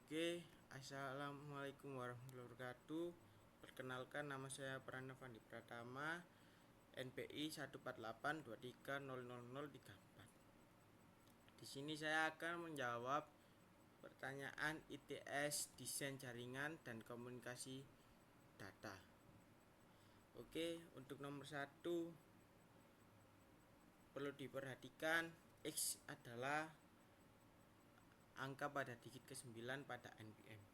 Oke, assalamualaikum warahmatullahi wabarakatuh. Perkenalkan, nama saya Pranavandi Pratama, NPI 148230034. Di sini saya akan menjawab pertanyaan ITS Desain Jaringan dan Komunikasi Data. Oke, untuk nomor 1 perlu diperhatikan, X adalah angka pada digit ke-9 pada NPM.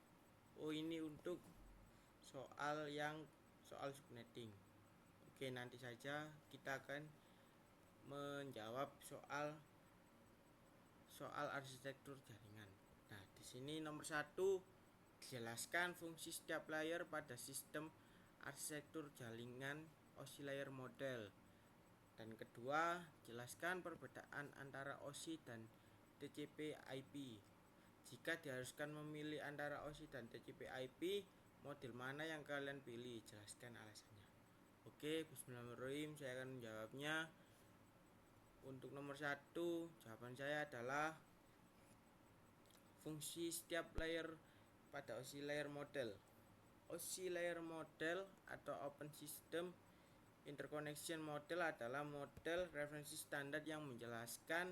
Oh, ini untuk soal subnetting. Oke, nanti saja kita akan menjawab soal arsitektur jaringan. Nah, di sini nomor 1, jelaskan fungsi setiap layer pada sistem arsitektur jaringan OSI layer model. Dan kedua, jelaskan perbedaan antara OSI dan TCP/IP. Jika diharuskan memilih antara OSI dan TCP/IP, model mana yang kalian pilih? Jelaskan alasannya. Oke, bismillahirrahmanirrahim, saya akan menjawabnya. Untuk nomor 1, jawaban saya adalah fungsi setiap layer pada OSI layer model. OSI layer model atau Open System Interconnection Model adalah model referensi standar yang menjelaskan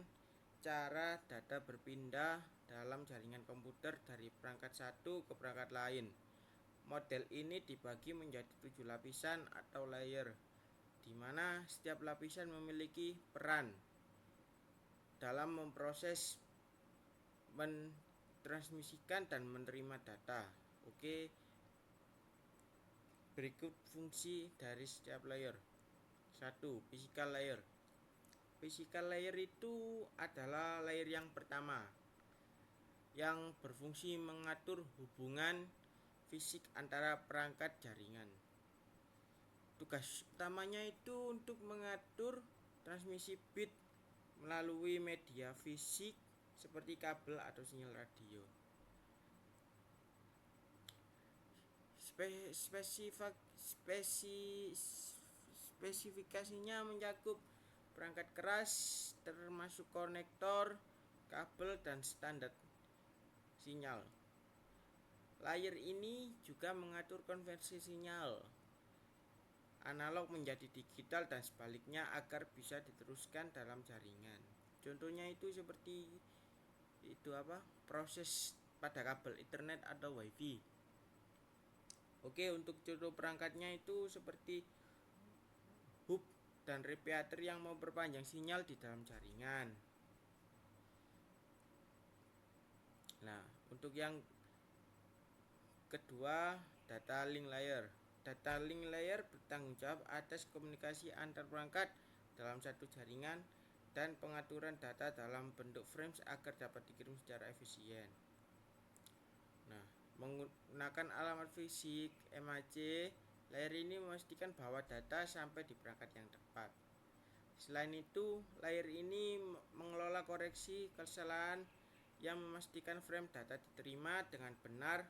cara data berpindah dalam jaringan komputer dari perangkat satu ke perangkat lain. Model ini dibagi menjadi 7 lapisan atau layer, di mana setiap lapisan memiliki peran dalam memproses, mentransmisikan, dan menerima data. Oke, berikut fungsi dari setiap layer. 1. Physical layer. Physical layer itu adalah layer yang pertama yang berfungsi mengatur hubungan fisik antara perangkat jaringan. Tugas utamanya itu untuk mengatur transmisi bit melalui media fisik seperti kabel atau sinyal radio. Spesifikasinya mencakup perangkat keras termasuk konektor, kabel, dan standar sinyal. Layer ini juga mengatur konversi sinyal analog menjadi digital dan sebaliknya agar bisa diteruskan dalam jaringan. Contohnya itu seperti proses pada kabel Ethernet atau WiFi. Oke, untuk contoh perangkatnya itu seperti hub dan repeater yang memperpanjang sinyal di dalam jaringan. Nah, untuk yang kedua, data link layer. Data link layer bertanggung jawab atas komunikasi antar perangkat dalam satu jaringan dan pengaturan data dalam bentuk frames agar dapat dikirim secara efisien. Nah, menggunakan alamat fisik MAC, layer ini memastikan bahwa data sampai di perangkat yang tepat. Selain itu, layer ini mengelola koreksi kesalahan yang memastikan frame data diterima dengan benar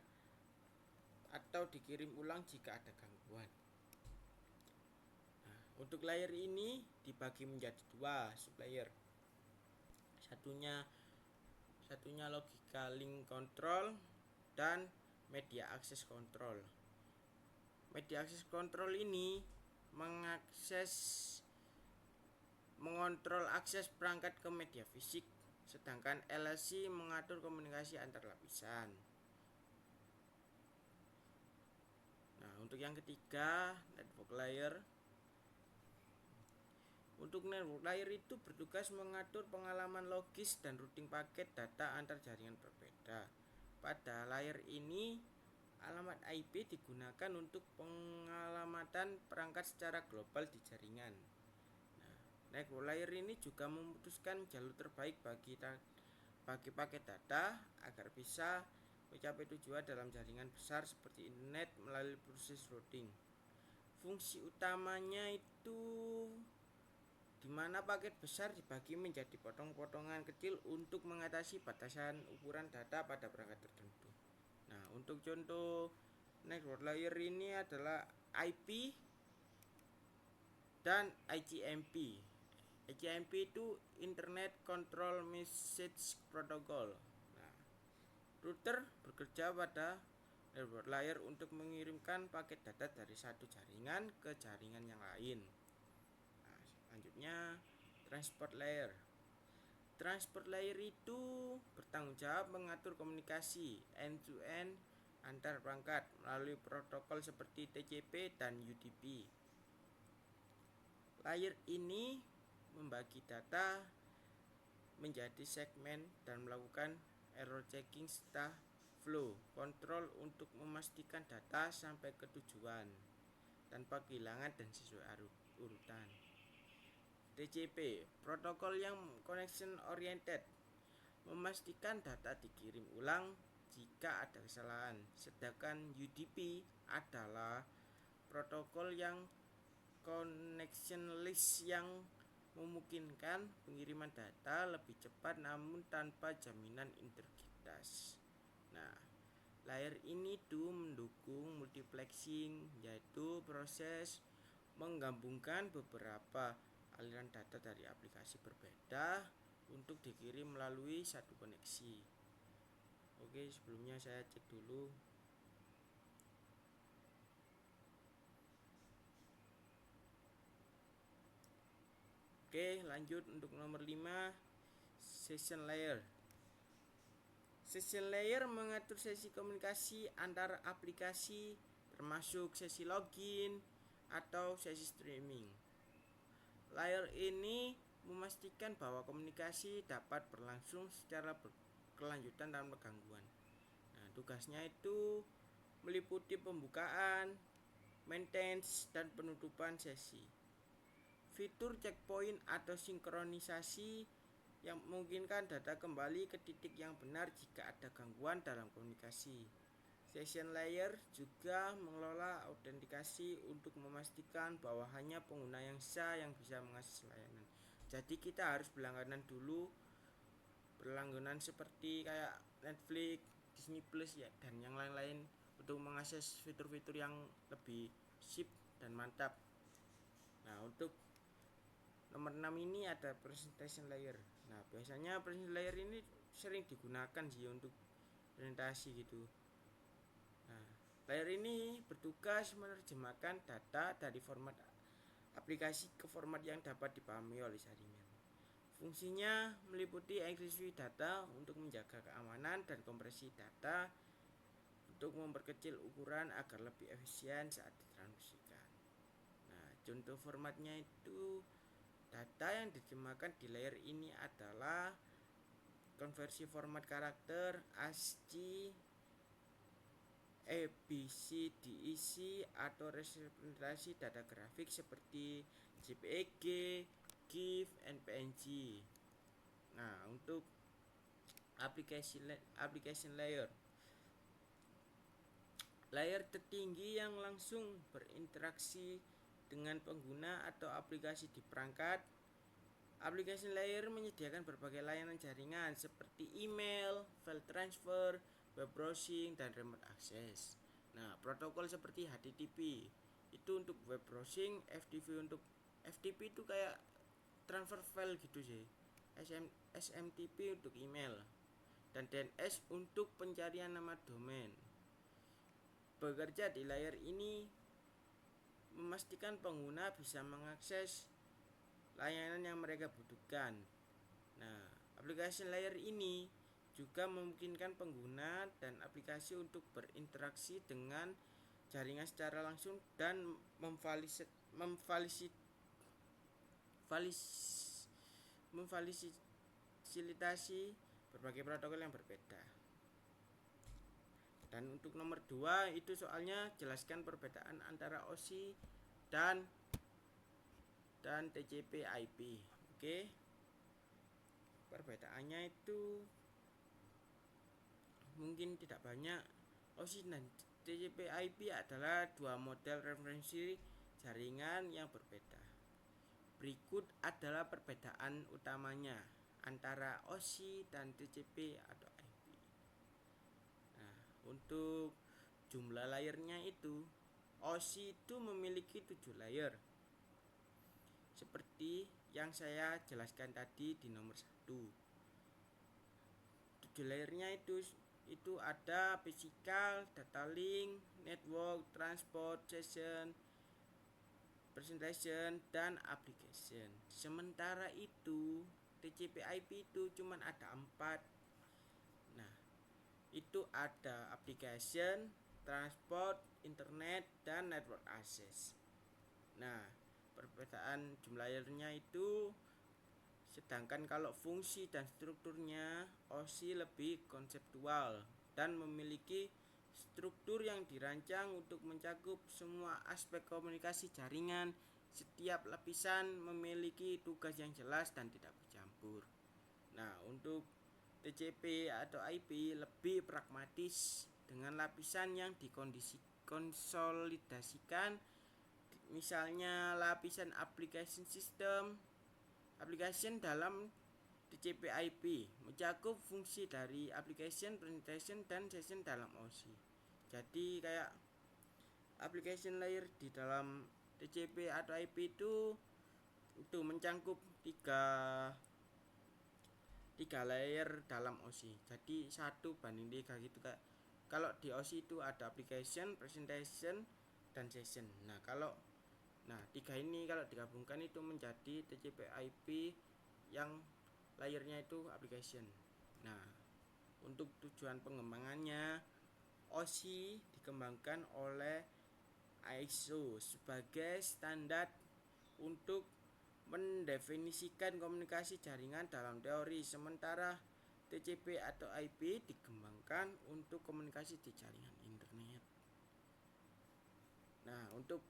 atau dikirim ulang jika ada gangguan. Nah, untuk layer ini dibagi menjadi 2 sublayer. Satunya logika link control dan media access control. Media access control ini mengontrol akses perangkat ke media fisik, sedangkan LSC mengatur komunikasi antar lapisan. Nah, untuk yang ketiga, network layer. Untuk network layer itu bertugas mengatur pengalaman logis dan routing paket data antar jaringan berbeda. Pada layer ini, alamat IP digunakan untuk pengalamatan perangkat secara global di jaringan. Nah, network layer ini juga memutuskan jalur terbaik bagi paket data agar bisa mencapai tujuan dalam jaringan besar seperti internet melalui proses routing. Fungsi utamanya itu di mana paket besar dibagi menjadi potong-potongan kecil untuk mengatasi batasan ukuran data pada perangkat tertentu. Nah, untuk contoh network layer ini adalah IP dan ICMP. ICMP itu Internet Control Message Protocol. Nah, Router bekerja pada network layer untuk mengirimkan paket data dari satu jaringan ke jaringan yang lain. Nah, selanjutnya transport layer. Transport layer itu bertanggung jawab mengatur komunikasi end-to-end antar perangkat melalui protokol seperti TCP dan UDP. Layer ini membagi data menjadi segmen dan melakukan error checking serta flow control untuk memastikan data sampai ke tujuan tanpa kehilangan dan sesuai urutan. TCP, protokol yang connection oriented, memastikan data dikirim ulang jika ada kesalahan. Sedangkan UDP adalah protokol yang connectionless yang memungkinkan pengiriman data lebih cepat namun tanpa jaminan integritas. Nah, layer ini tuh mendukung multiplexing, yaitu proses menggabungkan beberapa aliran data dari aplikasi berbeda untuk dikirim melalui satu koneksi. Oke, sebelumnya saya cek dulu. Oke, lanjut untuk nomor 5, session layer. Session layer mengatur sesi komunikasi antar aplikasi termasuk sesi login atau sesi streaming. Layer ini memastikan bahwa komunikasi dapat berlangsung secara berkelanjutan tanpa gangguan. Nah, tugasnya itu meliputi pembukaan, maintenance, dan penutupan sesi. Fitur checkpoint atau sinkronisasi yang memungkinkan data kembali ke titik yang benar jika ada gangguan dalam komunikasi. Session layer juga mengelola autentikasi untuk memastikan bahwa hanya pengguna yang sah yang bisa mengakses layanan. Jadi kita harus berlangganan dulu, berlangganan seperti kayak Netflix, Disney Plus ya, dan yang lain-lain untuk mengakses fitur-fitur yang lebih sip dan mantap. Nah, untuk nomor 6 ini ada presentation layer. Nah, biasanya presentation layer ini sering digunakan sih untuk presentasi gitu. Nah, layer ini bertugas menerjemahkan data dari format aplikasi ke format yang dapat dipahami oleh jaringan. Fungsinya meliputi enkripsi data untuk menjaga keamanan dan kompresi data untuk memperkecil ukuran agar lebih efisien saat ditransmisikan. Nah, contoh formatnya itu data yang diterjemahkan di layer ini adalah konversi format karakter ASCII, ABC, DEC atau representasi data grafik seperti JPEG, GIF, dan PNG. Nah, untuk application layer. Layer tertinggi yang langsung berinteraksi dengan pengguna atau aplikasi di perangkat. Application layer menyediakan berbagai layanan jaringan seperti email, file transfer, web browsing, dan remote access. Nah, protokol seperti HTTP itu untuk web browsing, FTP itu kayak transfer file gitu sih. SMTP untuk email, dan DNS untuk pencarian nama domain. Bekerja di layer ini memastikan pengguna bisa mengakses layanan yang mereka butuhkan. Nah, application layer ini juga memungkinkan pengguna dan aplikasi untuk berinteraksi dengan jaringan secara langsung dan memfasilitasi berbagai protokol yang berbeda. Dan untuk nomor 2 itu soalnya jelaskan perbedaan antara OSI dan TCP/IP. Oke. Perbedaannya itu mungkin tidak banyak. OSI dan TCP/IP adalah dua model referensi jaringan yang berbeda. Berikut adalah perbedaan utamanya antara OSI dan TCP atau IP. Nah, untuk jumlah layernya itu, OSI itu memiliki 7 layer. Seperti yang saya jelaskan tadi di nomor 1. 7 layernya itu itu ada physical, data link, network, transport, session, presentation, dan application. Sementara itu TCP/IP itu cuma ada 4. Nah, itu ada application, transport, internet, dan network access. Nah, perbedaan jumlah layernya itu, sedangkan kalau fungsi dan strukturnya OSI lebih konseptual dan memiliki struktur yang dirancang untuk mencakup semua aspek komunikasi jaringan. Setiap lapisan memiliki tugas yang jelas dan tidak bercampur. Nah, untuk TCP atau IP lebih pragmatis dengan lapisan yang dikonsolidasikan, misalnya lapisan application system. Application dalam TCP/IP mencakup fungsi dari application, presentation, dan session dalam OSI. Jadi kayak application layer di dalam TCP atau IP itu mencakup tiga layer dalam OSI. Jadi 1:3 gitu kak. Kalau di OSI itu ada application, presentation, dan session. Tiga ini kalau digabungkan itu menjadi TCP/IP yang layernya itu application. Nah, untuk tujuan pengembangannya, OSI dikembangkan oleh ISO sebagai standar untuk mendefinisikan komunikasi jaringan dalam teori, sementara TCP atau IP dikembangkan untuk komunikasi di jaringan internet. Nah, untuk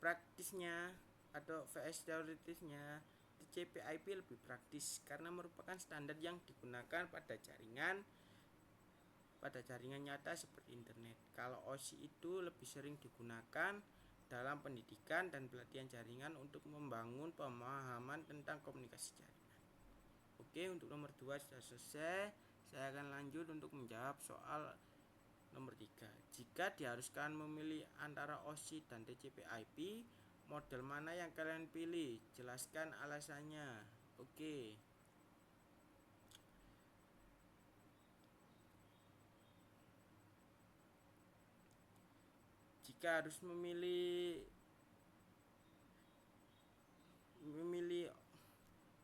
praktisnya atau VS teoritisnya, TCP/IP lebih praktis karena merupakan standar yang digunakan pada jaringan nyata seperti internet. Kalau OSI itu lebih sering digunakan dalam pendidikan dan pelatihan jaringan untuk membangun pemahaman tentang komunikasi jaringan. Oke, untuk nomor 2 sudah selesai. Saya akan lanjut untuk menjawab soal nomor 3. Jika diharuskan memilih antara OSI dan TCP/IP, model mana yang kalian pilih? Jelaskan alasannya. Oke. Jika harus memilih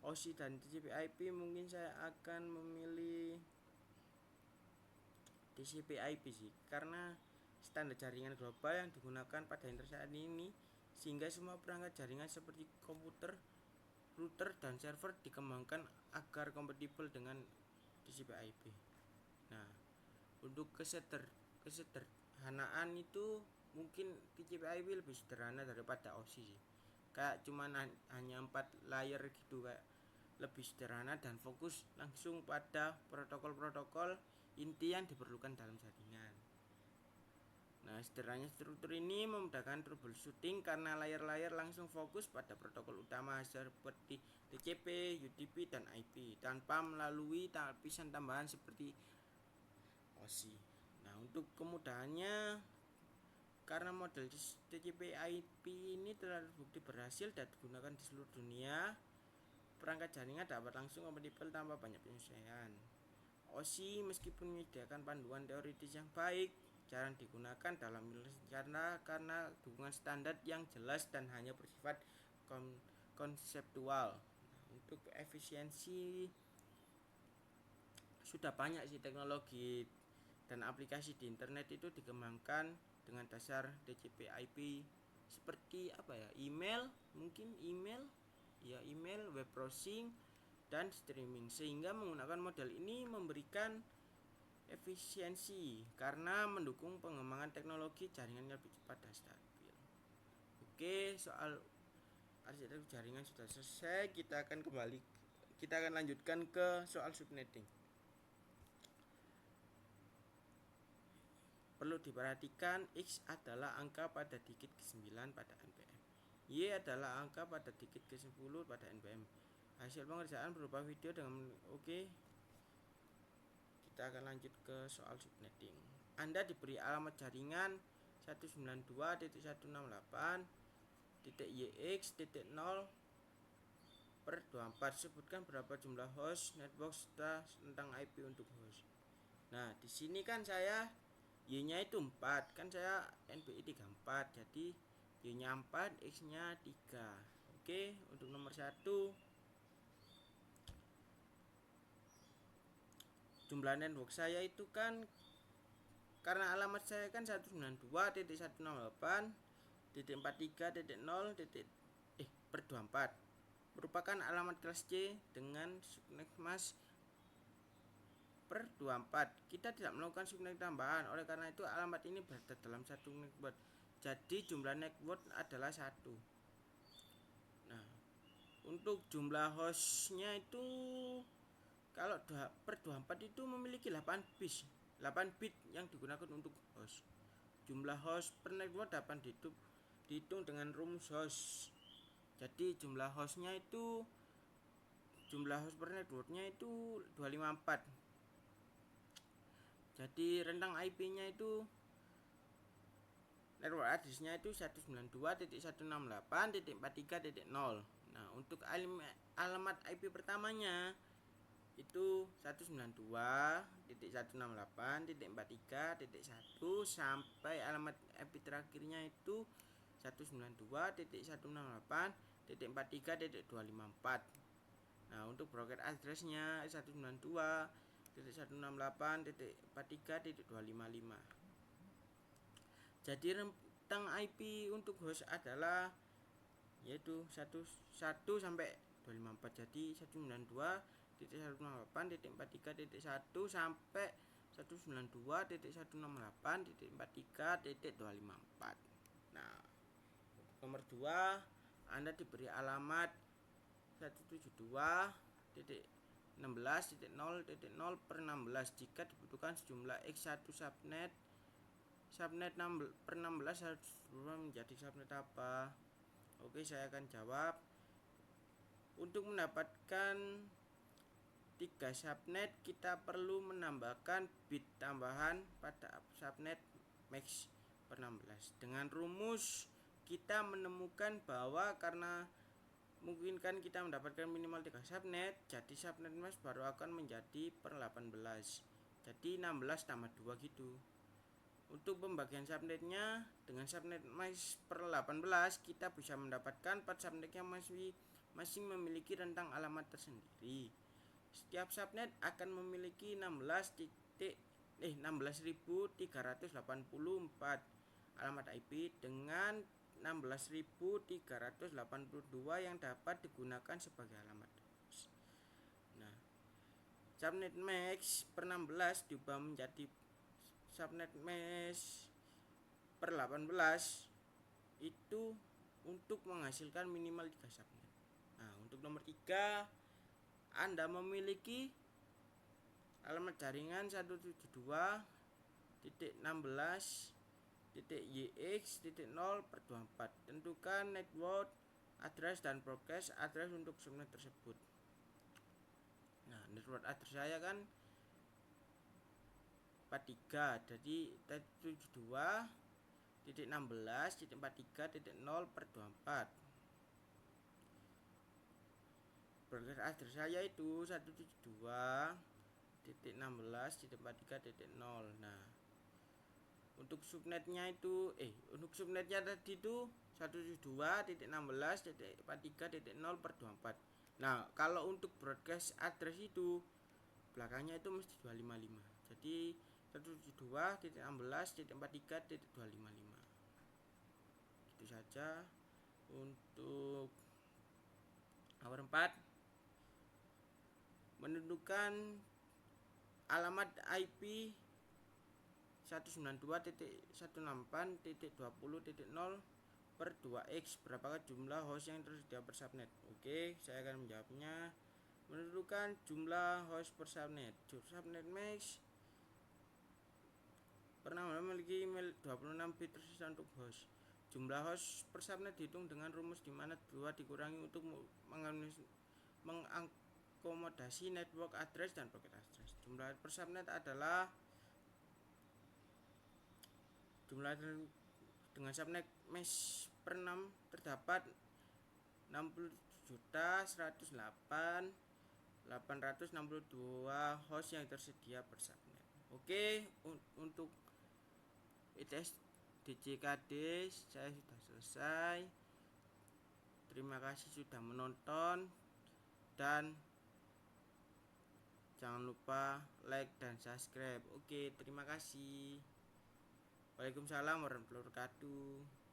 OSI dan TCP/IP, mungkin saya akan memilih TCP/IP sih, karena standar jaringan global yang digunakan pada internet saat ini, sehingga semua perangkat jaringan seperti komputer, router, dan server dikembangkan agar kompatibel dengan TCP/IP. Nah, untuk kesederhanaan itu mungkin TCP/IP lebih sederhana daripada OSI sih. Kayak cuman hanya 4 layer gitu, kayak lebih sederhana dan fokus langsung pada protokol-protokol inti yang diperlukan dalam jaringan. Nah, sederhananya struktur ini memudahkan troubleshooting karena layer-layer langsung fokus pada protokol utama seperti TCP, UDP, dan IP tanpa melalui lapisan tambahan seperti OSI. Nah, untuk kemudahannya, karena model TCP/IP ini telah terbukti berhasil dan digunakan di seluruh dunia, perangkat jaringan dapat langsung kompatibel tanpa banyak penyesuaian. OSI meskipun menyediakan panduan teoritis yang baik, jarang digunakan dalam karena dukungan standar yang jelas dan hanya bersifat konseptual. Untuk efisiensi, sudah banyak sih teknologi dan aplikasi di internet itu dikembangkan dengan dasar TCP/IP seperti email, web browsing, dan streaming, sehingga menggunakan model ini memberikan efisiensi karena mendukung pengembangan teknologi jaringan yang lebih cepat dan stabil. Oke, soal arsitektur jaringan sudah selesai. Kita akan lanjutkan ke soal subnetting. Perlu diperhatikan, X adalah angka pada digit ke-9 pada NPM. Y adalah angka pada digit ke-10 pada NPM. Hasil pengerjaan berupa video dengan Kita akan lanjut ke soal subnetting. Anda diberi alamat jaringan 192.168.yx.0/24. Sebutkan berapa jumlah host network serta tentang IP untuk host. Nah, di sini kan saya Y-nya itu 4, kan saya NPI 34, jadi Y-nya 4, X-nya 3. Oke, untuk nomor 1, jumlah network saya itu kan karena alamat saya kan 192.168.43.0. Merupakan alamat kelas C dengan subnet mas per 24. Kita tidak melakukan subnet tambahan, oleh karena itu alamat ini berada dalam satu network. Jadi jumlah network adalah 1. Nah, untuk jumlah hostnya itu kalau per 24 itu memiliki 8 bit yang digunakan untuk host. Jumlah host per network dapat dihitung dengan rumus host. Jadi jumlah host per networknya itu 254. Jadi rentang IP-nya itu network address-nya itu 192.168.43.0. Nah, untuk alamat IP pertamanya itu 192.168.43.1 sampai alamat IP terakhirnya itu 192.168.43.254. Nah, untuk broker address-nya 192.168.43.255. Jadi rentang IP untuk host adalah yaitu 11 sampai 254. Jadi 192.168.43.1 sampai 192.168.43.254. Nah, nomor 2, Anda diberi alamat 172.16.0.0/16 jika dibutuhkan sejumlah X1 subnet 6/16 harus berubah menjadi subnet apa? Oke, saya akan jawab. Untuk mendapatkan 3 subnet, kita perlu menambahkan bit tambahan pada subnet max per 16. Dengan rumus kita menemukan bahwa karena memungkinkan kita mendapatkan minimal 3 subnet, jadi subnet max baru akan menjadi per 18. Jadi 16 tambah 2 gitu. Untuk pembagian subnetnya dengan subnet max per 18, kita bisa mendapatkan 4 subnet yang masing memiliki rentang alamat tersendiri. Setiap subnet akan memiliki 16.384 alamat IP dengan 16.382 yang dapat digunakan sebagai alamat host. Nah, subnet max per 16 diubah menjadi subnet max per 18 itu untuk menghasilkan minimal 3 subnet. Nah, untuk nomor 3, Anda memiliki alamat jaringan 172.16.yx.0/24. Tentukan network address dan broadcast address untuk subnet tersebut. Nah, network address saya kan 43, jadi 172.16.43.0/24. Broadcast address saya itu 172.16.43.0. Nah, untuk subnetnya tadi itu 172.16.43.0/24. Nah, kalau untuk broadcast address itu belakangnya itu mesti 255. Jadi 172.16.43.255. Itu saja untuk nomor 4. Menentukan alamat IP 192.168.20.0/2x, berapakah jumlah host yang tersedia per subnet? Oke, saya akan menjawabnya. Menentukan jumlah host per subnet. Subnet max pernah memiliki 26 bit tersisa untuk host. Jumlah host per subnet dihitung dengan rumus di mana 2 dikurangi untuk mengakomodasi network address dan packet address. Jumlah per subnet adalah jumlah dengan subnet mesh per 6 terdapat 60.108.862 host yang tersedia per subnet. Oke, untuk ITS DJKD saya sudah selesai. Terima kasih sudah menonton dan jangan lupa like dan subscribe. Oke, terima kasih. Waalaikumsalam warahmatullahi wabarakatuh.